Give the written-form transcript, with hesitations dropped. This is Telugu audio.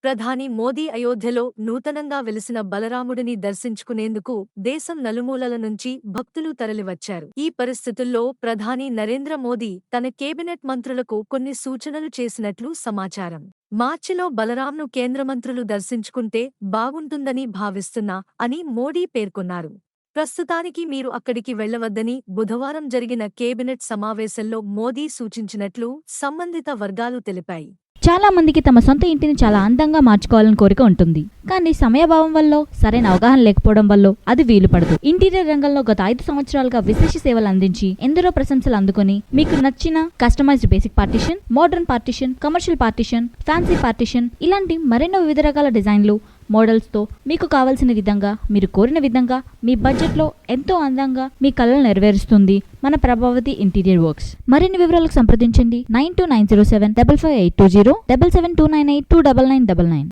ప్రధాని మోదీ అయోధ్యలో నూతనంగా వెలిసిన బలరాముడిని దర్శించుకునేందుకు దేశం నలుమూలల నుంచి భక్తులు తరలివచ్చారు. ఈ పరిస్థితుల్లో ప్రధాని నరేంద్ర మోదీ తన కేబినెట్ మంత్రులకు కొన్ని సూచనలు చేసినట్లు సమాచారం. మార్చిలో బలరాంను కేంద్ర మంత్రులు దర్శించుకుంటే బాగుంటుందని భావిస్తున్నా అని మోడీ పేర్కొన్నారు. ప్రస్తుతానికి మీరు అక్కడికి వెళ్లవద్దని బుధవారం జరిగిన కేబినెట్ సమావేశంలో మోదీ సూచించినట్లు సంబంధిత వర్గాలు తెలిపాయి. చాలా మందికి తమ సొంత ఇంటిని చాలా అందంగా మార్చుకోవాలని కోరిక ఉంటుంది. కానీ సమయభావం వల్ల, సరైన అవగాహన లేకపోవడం వల్ల అది వీలు పడదు. ఇంటీరియర్ రంగంలో గత 5 సంవత్సరాలుగా విశేష సేవలు అందించి ఎందరో ప్రశంసలు అందుకొని మీకు నచ్చిన customised basic partition, modern partition, commercial partition, fancy partition ఇలాంటి మరెన్నో వివిధ రకాల డిజైన్లు, మోడల్స్తో మీకు కావలసిన విధంగా, మీరు కోరిన విధంగా, మీ బడ్జెట్లో ఎంతో అందంగా మీ కలలు నెరవేరుస్తుంది మన ప్రభావతి ఇంటీరియర్ వర్క్స్. మరిన్ని వివరాలకు సంప్రదించండి 9290755820 7729829829999.